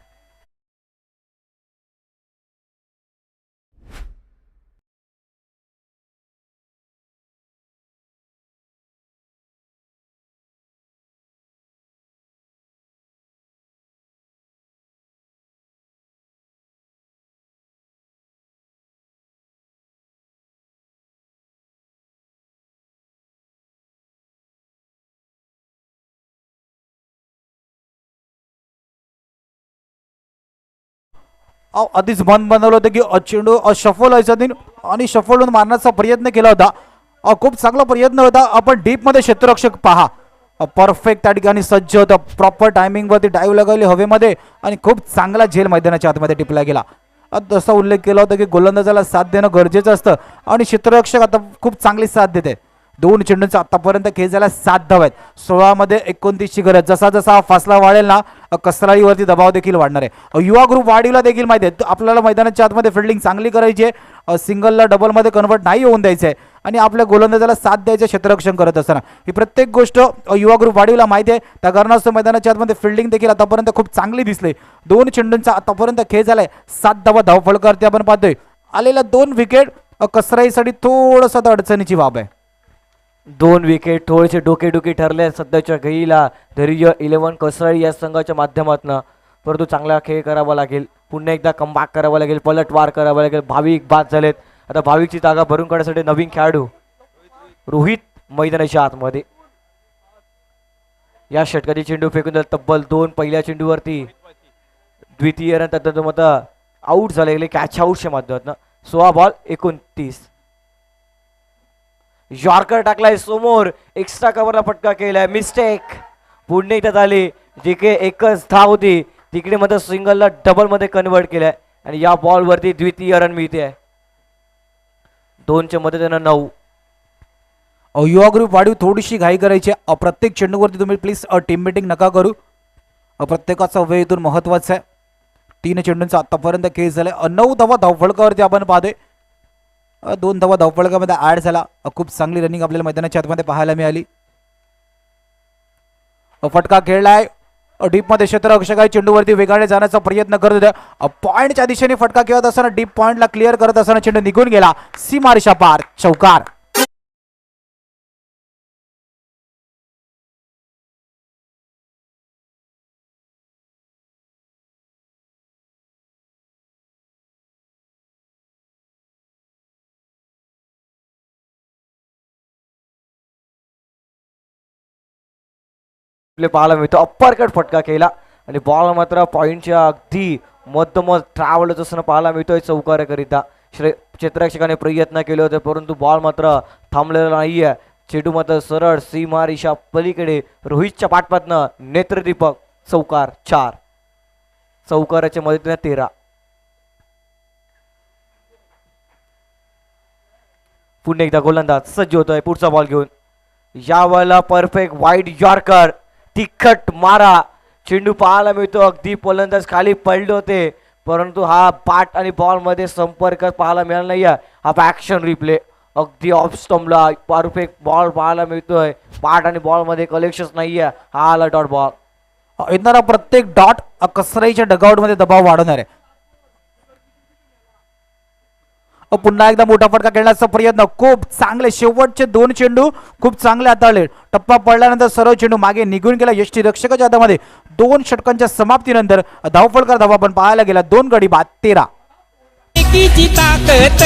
आधीच मन बनवलं होतं की चेंडू सफल व्हायचा दिन आणि सफल होऊन मारण्याचा प्रयत्न केला होता. खूप चांगला प्रयत्न होता. आपण डीपमध्ये क्षेत्ररक्षक पहा, परफेक्ट त्या ठिकाणी सज्ज होतं. प्रॉपर टायमिंगवरती डाईव्ह लगावली हवेमध्ये आणि खूप चांगला झेल मैदानाच्या आतमध्ये टिपला गेला. तसा उल्लेख केला होता की गोलंदाजाला साथ देणं गरजेचं असतं आणि क्षेत्ररक्षक आता खूप चांगली साथ देते. 2 चेंडूंचा आतापर्यंत खेळ झाला. 7 धावा आहेत. 16 मध्ये 29ची गरज. जसा जसा फासला वाढेल ना कसराळीवरती दबाव देखील वाढणार आहे. युवा ग्रुप वाढीला देखील माहिती आहे आपल्याला मैदानाच्या आतमध्ये फिल्डिंग चांगली करायची आहे. सिंगलला डबलमध्ये कन्वर्ट नाही होऊन द्यायचं आहे आणि आपल्या गोलंदाजाला साथ द्यायचं क्षेत्ररक्षण करत असताना ही प्रत्येक गोष्ट युवा ग्रुप वाढीला माहिती आहे. त्या कारणास्तव मैदानाच्या आतमध्ये फिल्डिंग देखील आतापर्यंत खूप चांगली दिसली. 2 चेंडूंचा आतापर्यंत खेळ झालाय. 7 धावा धाव फलकावरती आपण पाहतोय. आलेल्या 2 विकेट कसराईसाठी थोडंसं अडचणीची बाब आहे. 2 विकेट थोडेसे डोकेडुकी ठरले सध्याच्या घडीला धैर्य 11 कसराळी या संघाच्या माध्यमातून. परंतु चांगला खेळ करावा लागेल. पुन्हा एकदा कमबॅक करावा लागेल. पलटवार करावा लागेल. भाविक बाद झालेत. आता भाविकची जागा भरून काढण्यासाठी नवीन खेळाडू रोहित मैदानाच्या आतमध्ये. या षटकाची चेंडू फेकून दिला. तब्बल 2 पहिल्या चेंडूवरती द्वितीय रन त्यात मत आऊट झाले. कॅच आऊटच्या माध्यमातून 16 बॉल 29. यॉर्कर टाकलाय समोर. एक्स्ट्रा कव्हरला फटका केलाय. मिस्टेक पुढे एकदा झाली. जे काही एकच धाव होती तिकडे मध्ये सिंगलला डबल मध्ये कन्वर्ट केलाय आणि या बॉल वरती द्वितीय रन मिळते आहे. 2च्या मदतीनं 9. युवा ग्रुप वाढीव थोडीशी घाई करायची. प्रत्येक चेंडूवरती तुम्ही प्लीज टीम मीटिंग नका करू. प्रत्येकाचा वेळ इथून महत्वाचा आहे. 3 चेंडूंचा आतापर्यंत खेळ झालाय. 9 धावा धावफलकावरती आपण पाहतोय. 2 धावा धावफलकामध्ये ऍड झाला. खूप चांगली रनिंग आपल्याला मैदानाच्या आतमध्ये पाहायला मिळाली. फटका खेळलाय. डीपमध्ये क्षेत्ररक्षक चेंडूवरती वेगाने जाण्याचा प्रयत्न करत होता. पॉईंटच्या दिशेने फटका खेळत असताना डीप पॉईंटला क्लिअर करत असताना चेंडू निघून गेला. सीमारेषा पार. चौकार. पाहायला मिळतो. अप्पर कट फटका केला आणि बॉल मात्र पॉईंटच्या अगदी मधोमध ट्रॅव्हल होत असताना पाहायला मिळतोय चौकाराकरिता. क्षेत्ररक्षकाने प्रयत्न केले होते परंतु बॉल मात्र थांबलेला नाहीये. चेंडू मात्र सरळ सीमारेषा पलीकडे रोहितच्या पाठपातनं नेत्रदीपक. चौकार 4. चौकाराच्या मदतीने 13. पुन्हा एकदा गोलंदाज सज्ज होतोय पुढचा बॉल घेऊन. यावेळेला परफेक्ट वाईड यॉर्कर. तिखट मारा. चेंडू पाहायला मिळतो. अगदी फलंदाज खाली पडले होते परंतु हा पाठ आणि बॉल मध्ये संपर्क पाहायला मिळाला नाहीये. हा ॲक्शन रिप्ले अगदी ऑफ स्टंपला परफेक्ट बॉल पाहायला मिळतोय. पाठ आणि बॉल मध्ये कलेक्शन नाहीये. हा आला डॉट बॉल. येणारा प्रत्येक डॉट कसराईच्या डगआउट मध्ये दबाव वाढवणार आहे. पुन्हा एकदा मोठा फटका खेळण्याचा प्रयत्न. खूप चांगले शेवटचे 2 चेंडू खूप चांगले हाताळले. टप्पा पडल्यानंतर सरळ चेंडू मागे निघून गेला यष्टी रक्षकाच्या हातामध्ये. 2 षटकांच्या समाप्तीनंतर धावफलकार धावा पण पाहायला गेला. 2 गडी बाद 13. एकीची ताकद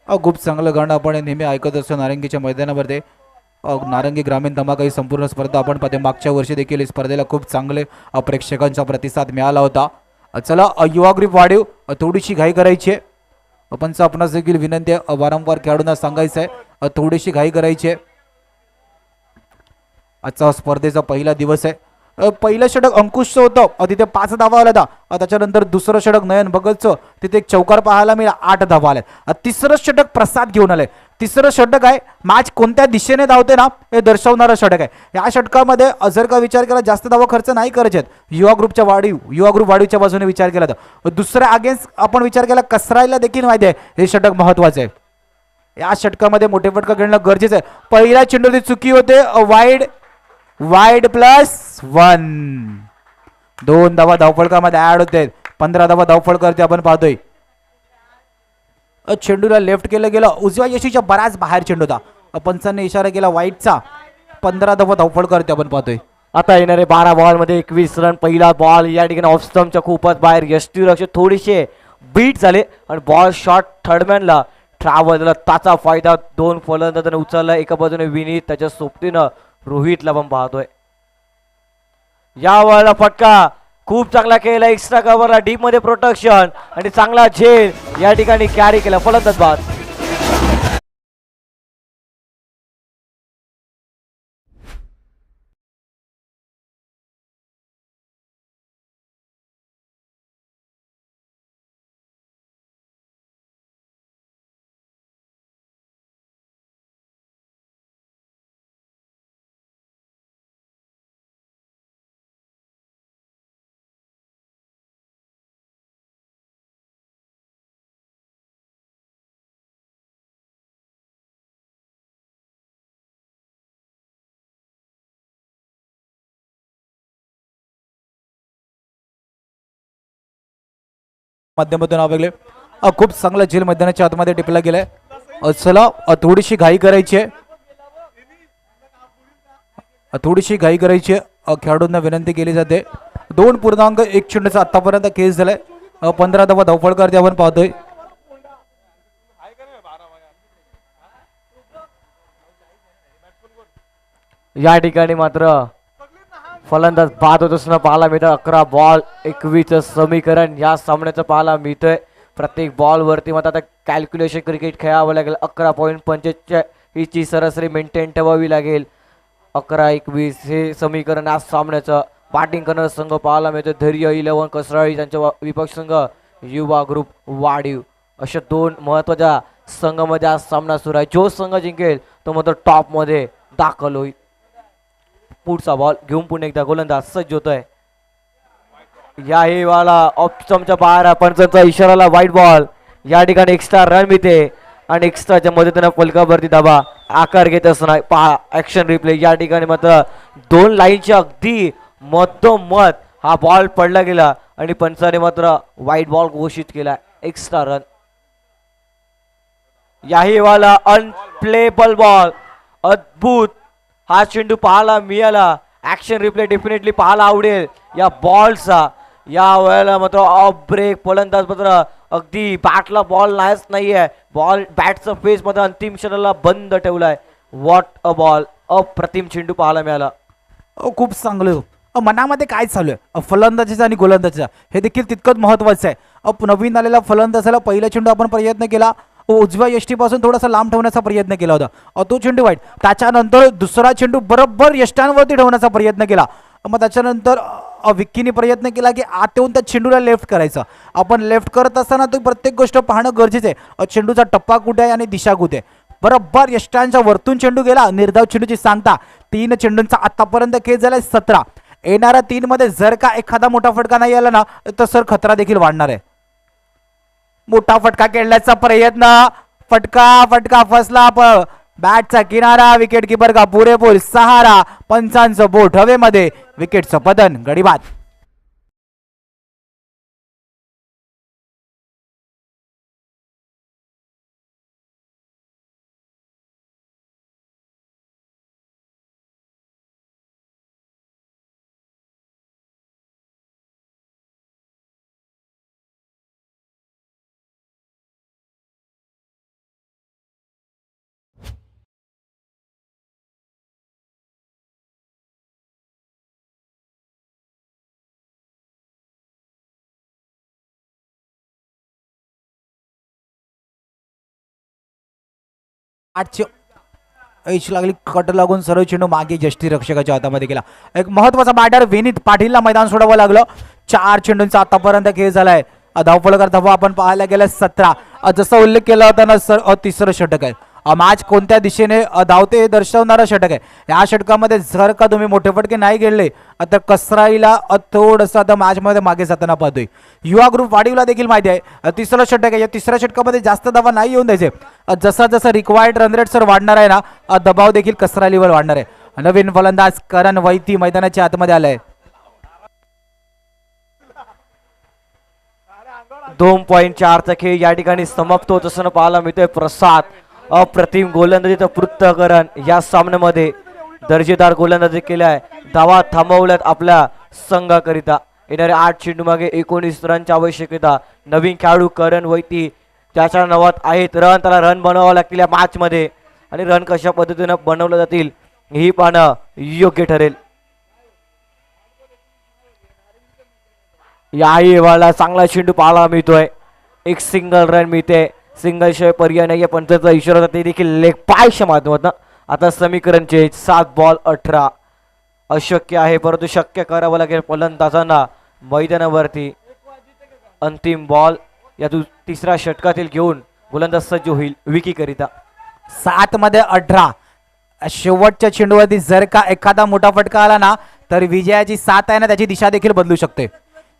खूप चांगलं गाणं आपण नेहमी ऐकत असतो नारंगीच्या मैदानामध्ये. नारंगी ग्रामीण धमाका ही संपूर्ण स्पर्धा आपण पाहते. मागच्या वर्षी देखील स्पर्धेला खूप चांगले प्रेक्षकांचा प्रतिसाद मिळाला होता. चला युवा ग्रुप वाढीव थोडीशी घाई करायची आहे. आपणच आपणास देखील विनंती आहे, वारंवार खेळाडूंना सांगायचं आहे थोडीशी घाई करायची आहे. आजचा स्पर्धेचा पहिला दिवस आहे. पहिलं षटक अंकुशचं होतं, तिथे 5 धावा आल्या होता. त्याच्यानंतर दुसरं षटक नयन भगतचं, तिथे एक चौकार पाहायला मिळाला, 8 धावा आल्या. तिसरं षटक प्रसाद घेऊन आलंय. तिसरं षटक आहे मॅच कोणत्या दिशेने धावते ना हे दर्शवणारं षटक आहे. या षटकामध्ये जर का विचार केला जास्त धावा खर्च नाही करायचे आहेत. युवा ग्रुप वाढीवच्या बाजूने विचार केला तर दुसऱ्या अगेन्स्ट आपण विचार केला कसरायला देखील माहिती आहे हे षटक महत्वाचं आहे. या षटकामध्ये मोठे फटका खेळणं गरजेचं आहे. पहिल्या चेंडूची चुकी होते, वाईड +1. 2 धावा धावफलकामध्ये ऍड होते. 15 धावा धावफलकावरती आपण पाहतोय. चेंडूला लेफ्ट केलं गेलं, उजव्या यशीच्या बराच बाहेर चेंडू होता. पंचांनी इशारा केला वाईटचा. 15 धावा धावफलकावरती आपण पाहतोय. आता येणारे 12 बॉल मध्ये 21 रन. पहिला बॉल या ठिकाणी ऑफ स्टंपच्या खूपच बाहेर. यष्टीरक्षक थोडेसे बीट झाले आणि बॉल शॉट थर्डमॅनला ट्रॅव्हल झाला. त्याचा फायदा 2 फलंदाजांनी उचलला. एका बाजूने विनीत, त्याच्या सोबतीनं रोहितला पण पाहतोय. या वेळेला फटका खूप चांगला केला. एक्स्ट्रा कव्हरला डीप मध्ये प्रोटेक्शन आणि चांगला झेल या ठिकाणी कॅरी केला. फलंदाज बाद. माध्यमातून आवेगले खूप चांगला झेल मैदानाच्या आतमध्ये टिपला गेलाय. चला थोडीशी घाई करायची आहे. खेळाडूंना विनंती केली जाते. 2.1 चेंडूचा आतापर्यंत केस झालाय. 15 धावा धावफलकावरती आपण पाहतोय. या ठिकाणी मात्र फलंदाज बाद होत असताना पाहायला मिळतं. 11 बॉल 21 समीकरण या सामन्याचं पाहायला मिळतंय. प्रत्येक बॉल वरती मात्र आता कॅल्क्युलेशन क्रिकेट खेळावं लागेल. 11.45 ची सरासरी मेंटेन ठेवावी लागेल. 11-21 हे समीकरण आज सामन्याचं. बॅटिंग करणारा संघ पाहायला मिळतो धैर्य 11 कसराळी, त्यांच्या विपक्ष संघ युवा ग्रुप वाढीव. अशा 2 महत्वाच्या संघामध्ये आज सामना सुरू आहे. जो संघ जिंकेल तो मात्र टॉप मध्ये दाखल होईल. पुढचा बॉल घेऊन पुन्हा एकदा गोलंदाज सज्ज होतोय. याही वाला ऑप्शनच्या बाहेर पंचांचा इशाराला वाईट बॉल. या ठिकाणी एक्स्ट्रा रन मिळते आणि एक्स्ट्राच्या मदतीने फलकावरती धावा आकार घेत असताना पहा ऍक्शन रिप्ले. या ठिकाणी मात्र 2 लाईनच्या अगदी मधोमध हा बॉल पडला गेला आणि पंचाने मात्र वाईट बॉल घोषित केला. Extra run. याही वाला अनप्लेबल बॉल. अद्भुत हा चेंडू पाहायला मिळाला. ऍक्शन रिप्ले डेफिनेटली पाहायला आवडेल या बॉलचा. या वेळेला मात्र ऑफ ब्रेक. फलंदाज मात्र अगदी बॅटला बॉल नाहीच नाहीये. बॉल बॅटचा फेस मध्ये अंतिम क्षणाला बंद ठेवलाय. What a ball. अप्रतिम चेंडू पाहायला मिळाला. खूप चांगलं. मनामध्ये काय चालू आहे फलंदाजीचा आणि गोलंदाजीचा हे देखील तितकंच महत्वाचं आहे. नवीन आलेला फलंदाजाला पहिला चेंडू आपण प्रयत्न केला. उजव्या यष्टीपासून थोडासा लांब ठेवण्याचा प्रयत्न केला होता तो चेंडू वाईट. त्याच्यानंतर दुसरा चेंडू बरोबर यष्ट्यांवरती ठेवण्याचा प्रयत्न केला. मग त्याच्यानंतर विक्कीने प्रयत्न केला की आत येऊन त्या चेंडूला लेफ्ट करायचं. आपण लेफ्ट करत असताना तो प्रत्येक गोष्ट पाहणं गरजेचं आहे. चेंडूचा टप्पा कुठे आहे आणि दिशा कुठे आहे. बरोबर यष्ट्यांच्या वरतून चेंडू गेला. निर्धाव चेंडूची सांगता 3 चेंडूंचा आतापर्यंत खेळ झालाय 17. येणाऱ्या 3 मध्ये जर का एखादा मोठा फटका नाही आला ना तर सर खतरा देखील वाढणार आहे. मोठा फटका खेळण्याचा प्रयत्न, फटका फसला. बॅटचा किनारा, विकेट किपर का पुरेपूर सहारा, पंचांचं बोट हवेमध्ये, विकेटचं पतन, गडी बाद. ऐश लागली, कट लागून सर्व चेंडू मागे यष्टी रक्षकाच्या हातामध्ये गेला. एक महत्वाचा बॅटर विनीत पाटीलला मैदान सोडावं लागलं. 4 चेंडूंचा आतापर्यंत खेळ झालाय. धावफलकर धावा आपण पाहायला गेल्या 17. जसा उल्लेख केला होता ना सर, तिसरं षटक आहे. मॅच कोणत्या दिशेने धावते हे दर्शवणारं षटक आहे. या षटकामध्ये जर का तुम्ही मोठे फटके नाही गेले तर कसराईला थोडंसं आता मॅचमध्ये मागे जाताना पाहतोय. युवा ग्रुप वाढीवला देखील माहिती आहे तिसरं षटक आहे. या तिसऱ्या षटकामध्ये जास्त धावा नाही येऊन द्यायचे. जसा रिक्वायर्ड रन रेट सर वाढणार आहे ना, दबाव देखील कसराईवर वाढणार आहे. नवीन फलंदाज करण वैती मैदानाच्या आतमध्ये आलाय. 2.4चा खेळ या ठिकाणी समाप्त होत असताना पाहायला मिळतोय. प्रसाद अप्रतिम गोलंदाजीचं पृथ्थकरण या सामन्यामध्ये दर्जेदार गोलंदाजी केलाय. धावा थांबवल्यात आपल्या संघाकरिता. येणाऱ्या 8 चेंडू मागे 19 रनची आवश्यकता. नवीन खेळाडू करण वैती त्याच्या नावात आहेत रन. त्याला रन बनवावं लागतील या मॅच मध्ये आणि रन कशा पद्धतीनं बनवले जातील ही पाहणं योग्य ठरेल. याही वेळेला चांगला चेंडू पाहायला मिळतोय. एक सिंगल रन मिळते. सिंगल शिवाय पर्याय नाही पण त्याचा इशारा होता ते देखील लेग पायच्या माध्यमातून. आता समीकरण चेंज. 7 बॉल 18 अशक्य आहे परंतु शक्य करावं लागेल फलंदाजांना मैदानावरती. अंतिम बॉल या तिसऱ्या षटकातील घेऊन गोलंदाज सज्ज होईल विकी करिता. 7 मध्ये 18. शेवटच्या चेंडूवरती जर का एखादा मोठा फटका आला ना तर विजयाची 7 आहे ना त्याची दिशा देखील बदलू शकते.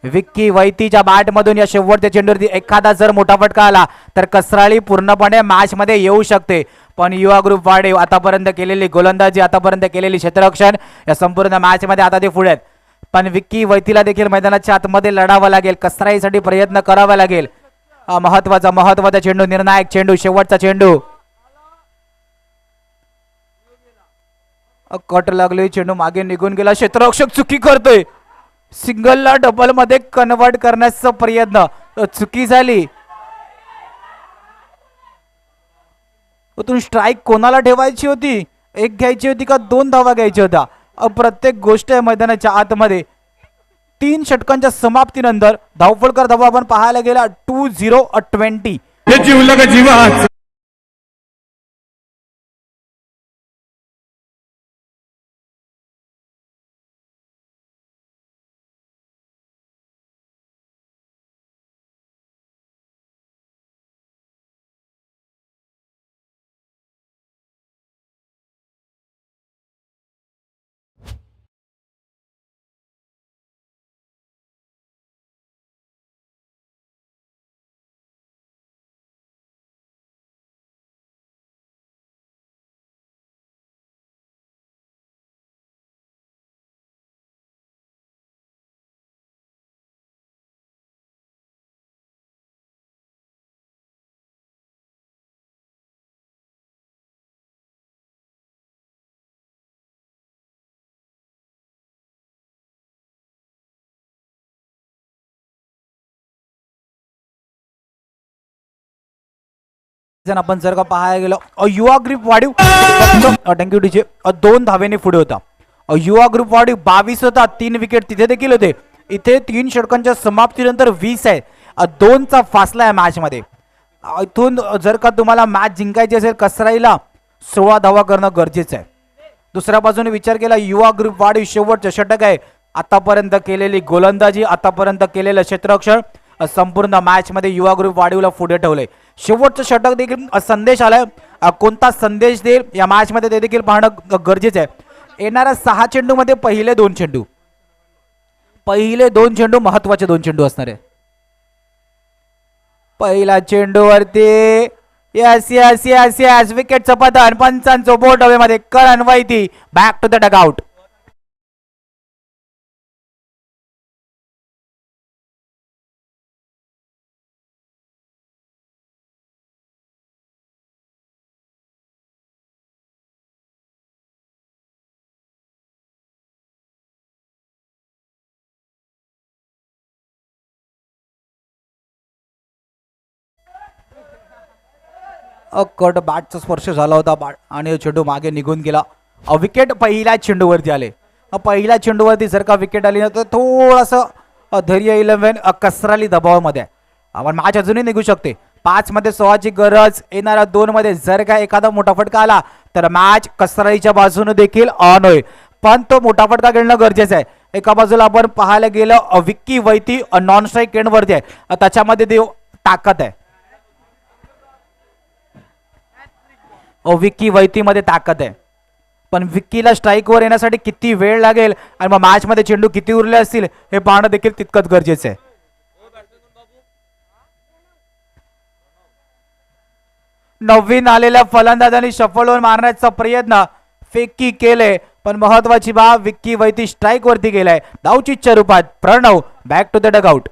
विक्की वैतीच्या बॅट मधून या शेवटच्या चेंडूवरती एखादा जर मोठा फटका आला तर कसराळी पूर्णपणे मॅच मध्ये येऊ शकते. पण युवा ग्रुप वाढीव आतापर्यंत केलेली गोलंदाजी, आतापर्यंत केलेली क्षेत्ररक्षण या संपूर्ण मॅच मध्ये आता ते पुढे आहेत. पण विक्की वैतीला देखील मैदानाच्या आतमध्ये लढावं लागेल. कसराईसाठी प्रयत्न करावा लागेल. महत्वाचा चेंडू, निर्णायक चेंडू, शेवटचा चेंडू. कट लागली, चेंडू मागे निघून गेला. क्षेत्ररक्षक चुकी करतोय. सिंगलला डबल मध्ये कन्वर्ट करण्याचा प्रयत्न, चुकी झाली. स्ट्राईक कोणाला ठेवायची होती? एक घ्यायची होती का 2 धावा घ्यायच्या होत्या? प्रत्येक गोष्ट आहे मैदानाच्या आतमध्ये. 3 षटकांच्या समाप्तीनंतर धावफलकर धावा आपण पाहायला गेला 20-20. आपण जर का पाहायला गेलो युवा ग्रुप वाढीव थँक्यू डीजे 2 धावेने पुढे होता. युवा ग्रुप वाढीव 22 होता. 3 विकेट तिथे देखील होते. इथे 3 षटकांच्या समाप्तीनंतर 20 आहे. 2चा फासला आहे मॅच मध्ये. इथून जर का तुम्हाला मॅच जिंकायची असेल कसराईला 16 धावा करणं गरजेचं आहे. दुसऱ्या बाजूने विचार केला युवा ग्रुप वाढीव शेवटचं षटक आहे. आतापर्यंत केलेली गोलंदाजी, आतापर्यंत केलेलं क्षेत्ररक्षण संपूर्ण मॅच मध्ये युवा ग्रुप वाढीवला पुढे ठेवलंय. शेवटचं षटक देखील संदेश आलाय. कोणता संदेश देईल या मॅच मध्ये ते देखील पाहणं गरजेचं आहे. येणाऱ्या 6 चेंडूमध्ये पहिले 2 चेंडू महत्वाचे 2 चेंडू असणार आहे. पहिला चेंडूवरती यस यस यस यस विकेटचं पतन, पंचांचं बोट हवेमध्ये, Karan Vaity back to the dugout. Cut बॅटचा स्पर्श झाला होता आणि चेंडू मागे निघून गेला. विकेट पहिल्या चेंडूवरती आले. पहिल्या चेंडूवरती जर का विकेट आली ना तर थोडंसं धैर्य 11 कसराली दबावामध्ये आहे. आपण मॅच अजूनही निघू शकते. 5 मध्ये 6ची गरज. येणाऱ्या 2 मध्ये जर का एखादा मोठा फटका आला तर मॅच कसराईच्या बाजूने देखील ऑन होईल. पण तो मोठा फटका खेळणं गरजेचं आहे. एका बाजूला आपण पाहायला गेलं विक्की वैती नॉन स्ट्राईक एंडवरती आहे. त्याच्यामध्ये ताकद आहे. विक्की वैतीमध्ये ताकद आहे. पण विक्कीला स्ट्राईकवर येण्यासाठी किती वेळ लागेल आणि मग मॅच मध्ये चेंडू किती उरले असतील हे पाहणं देखील तितकंच गरजेचं आहे. नवीन आलेल्या फलंदाजांनी शफलवर मारण्याचा प्रयत्न फेकी केले पण महत्वाची बाब विक्की वैती स्ट्राईक वरती गेलाय. धावचीच्या रूपात Pranav back to the dugout.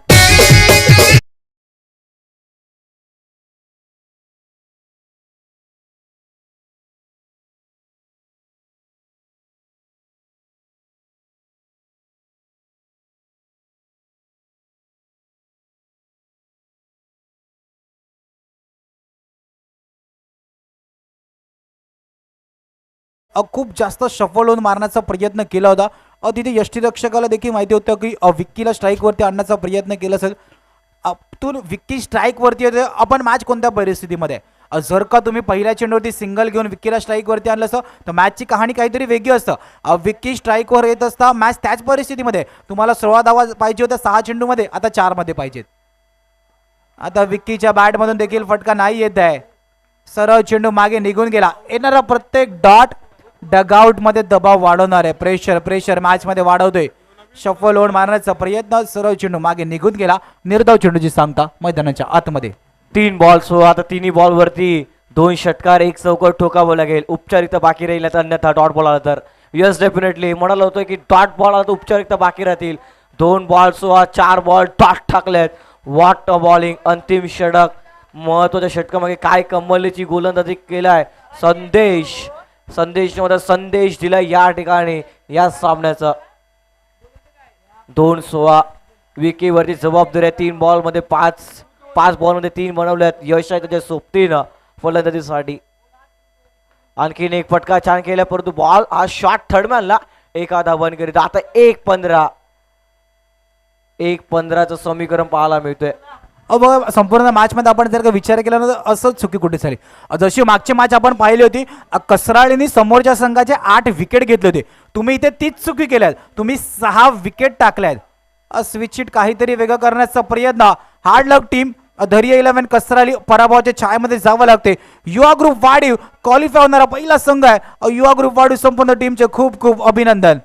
खूप जास्त शफल होऊन मारण्याचा प्रयत्न केला होता. तिथे यष्टीरक्षकाला देखील माहिती होतं की विक्कीला स्ट्राईकवरती आणण्याचा प्रयत्न केला असेल. तून विक्की स्ट्राईकवरती येते. आपण मॅच कोणत्या परिस्थितीमध्ये जर का तुम्ही पहिल्या चेंडूवरती सिंगल घेऊन विक्कीला स्ट्राईकवरती आणलं असतं तर मॅचची कहाणी काहीतरी वेगळी असतं. विक्की स्ट्राईकवर येत असता मॅच त्याच परिस्थितीमध्ये तुम्हाला 16 धावा पाहिजे होत्या 6 चेंडूमध्ये, आता 4 मध्ये पाहिजेत. आता विक्कीच्या बॅटमधून देखील फटका नाही येत आहे. सरळ चेंडू मागे निघून गेला. येणारा प्रत्येक डॉट डगआउट मध्ये दबाव वाढवणार आहे. प्रेशर मॅच मध्ये वाढवतोय. शफल होऊन मारण्याचा प्रयत्न, सरळ चेंडू मागे निघून गेला. निर्धाव चेंडूची सांगता मैदानाच्या आतमध्ये. 3 बॉल सो आता तिन्ही बॉल वरती 2 षटकार 1 चौकट ठोकावं लागेल. उपचारिता बाकी राहील तर अन्यथा डॉट बॉल आला तर यस डेफिनेटली म्हणाला होतं की डॉट बॉल आला तर उपचारिता बाकी राहतील. 2 बॉल सो 4 बॉल डॉट टाकलेत. What a bowling. अंतिम षटक महत्वाच्या षटकामागे काय कमलेची गोलंदाजी केलाय संदेशमध्ये संदेश दिला या ठिकाणी या सामन्याचा. 2-16 विकेवरती जबाबदारी आहे. 3 बॉल मध्ये 5 बॉल मध्ये 3 बनवल्यात. यश आहे त्याच्या सोबतीनं फलंदाजीसाठी. आणखीन एक फटका छान केला परंतु बॉल हा शॉट थर्डमॅनला एका धावन करीत. आता 1-15 समीकरण पाहायला मिळतोय. बघा संपूर्ण मॅच मध्ये आपण जर का विचार केला ना तर असंच चुकी कुठे झाली. जशी मागची मॅच आपण पाहिली होती कसराळीने समोरच्या संघाचे 8 विकेट घेतले होते. तुम्ही इथे तीच चुकी केल्यात. तुम्ही 6 विकेट टाकल्यात. स्विच काहीतरी वेगळं करण्याचा प्रयत्न. हार्ड लक टीम. धैर्य 11 कसराळी पराभवाच्या छायेमध्ये जावं लागते. युवा ग्रुप वाढीव क्वालिफाय होणारा पहिला संघ आहे. युवा ग्रुप वाढीव संपूर्ण टीमचे खूप खूप अभिनंदन.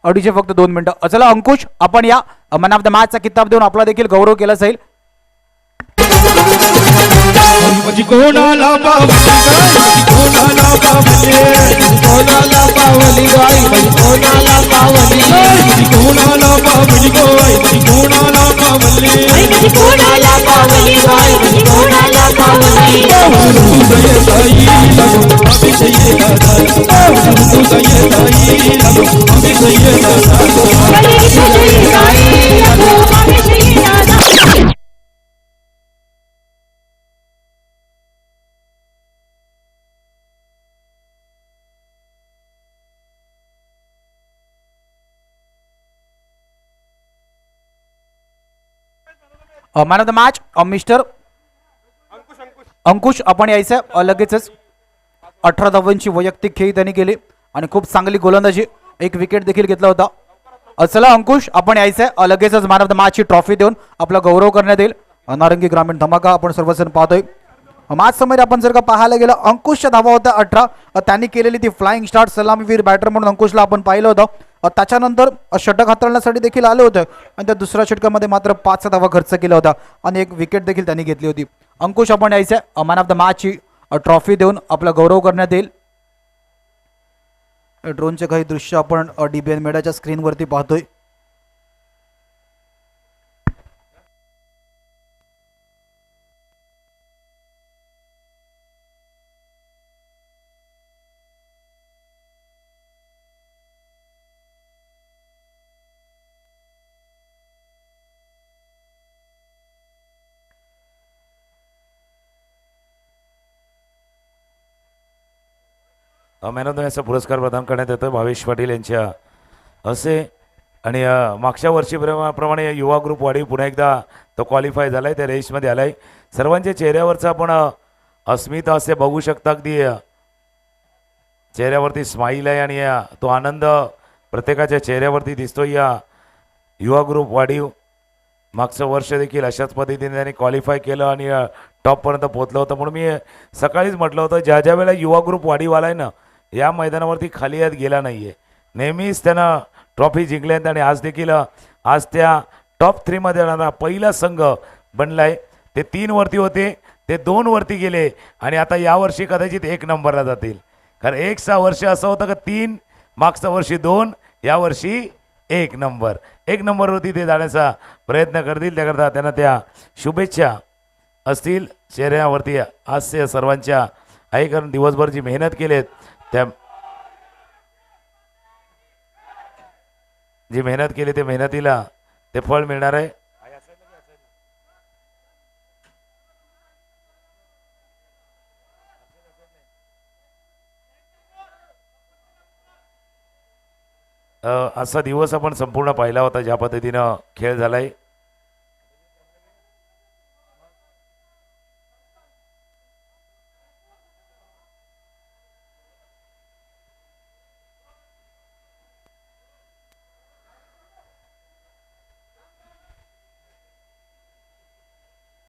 अडीचशे फक्त 2 मिनिटं. चला अंकुश, आपण या मॅन ऑफ द मॅचचा किताब देऊन आपला देखील गौरव केला जाईल. माझी कोणाला पावली कोणाला पावली गाई माझी कोणाला पावली कोणाला पावली गाई माझी कोणाला पावली कोणाला पावली गाई माझी कोणाला पावली तुझे साई लगो अभी सही दादा तुझे साई लगो अभी सही दादा तुझे साई लगो अभी सही दादा. Man of the match mister Ankush, आपण यायचं लगेचच. 18 धावांची वैयक्तिक खेळी त्यांनी केली आणि खूप चांगली गोलंदाजी, एक विकेट देखील घेतला होता. चला अंकुश, आपण यायचं लगेचच मॅन ऑफ द मॅचची ट्रॉफी देऊन आपला गौरव करण्यात येईल. नारंगी ग्रामीण धमाका आपण सर्वजण पाहतोय. मॅच समोर आपण जर का पाहायला गेलं, अंकुशच्या धावा होत्या 18. त्यांनी केलेली ती फ्लाइंग स्टार्ट सलामीवीर बॅटर म्हणून अंकुशला आपण पाहिलं होतं. त्याच्यानंतर षटक हाताळण्यासाठी देखील आले होते आणि त्या दुसऱ्या षटकामध्ये मात्र 5 धावा खर्च केला होता आणि एक विकेट देखील त्यांनी घेतली होती. अंकुश, आपण यायचं मॅन ऑफ द मॅचची ट्रॉफी देऊन आपला गौरव करण्यात येईल. ड्रोनचे काही दृश्य आपण DBN मीडियाच्या स्क्रीनवरती पाहतोय. मॅन ऑफ द मॅचचा पुरस्कार प्रदान करण्यात येतो भावेश पाटील यांच्या असे. आणि मागच्या वर्षीप्रमाणे युवा ग्रुप वाढीव पुन्हा एकदा तो क्वालिफाय झाला आहे, त्या रेसमध्ये आला आहे. सर्वांच्या चेहऱ्यावरचा आपण अस्मिता असे बघू शकता, अगदी चेहऱ्यावरती स्माईल आहे आणि तो आनंद प्रत्येकाच्या चेहऱ्यावरती दिसतो. या युवा ग्रुप वाढीव मागचं वर्ष देखील अशाच पद्धतीने त्यांनी क्वालिफाय केलं आणि टॉपपर्यंत पोहोचलं होतं. म्हणून मी सकाळीच म्हटलं होतं, ज्या ज्या वेळेला युवा ग्रुप वाढीव आला आहे ना, या मैदानावरती खाली हात गेला नाही आहे. नेहमीच त्यानं ट्रॉफी जिंकल्यात आणि आज देखील आज त्या टॉप 3मध्ये येणारा पहिला संघ बनला आहे. ते 3 वरती होते, ते 2 वरती गेले आणि आता यावर्षी कदाचित 1 नंबरला जातील. कारण 1 वर्ष असं होतं का 3, मागच्या वर्षी 2, यावर्षी 1 नंबर. 1 नंबरवरती ते जाण्याचा प्रयत्न करतील. त्याकरता त्यांना त्या शुभेच्छा असतील. चेहऱ्यावरती हास्य सर्वांच्या आहे, कारण दिवसभर जी मेहनत केलीत त्या जी मेहनत केली त्या मेहनतीला ते फळ मिळणार आहे. असा दिवस आपण संपूर्ण पाहिला होता, ज्या पद्धतीनं खेळ झालाय.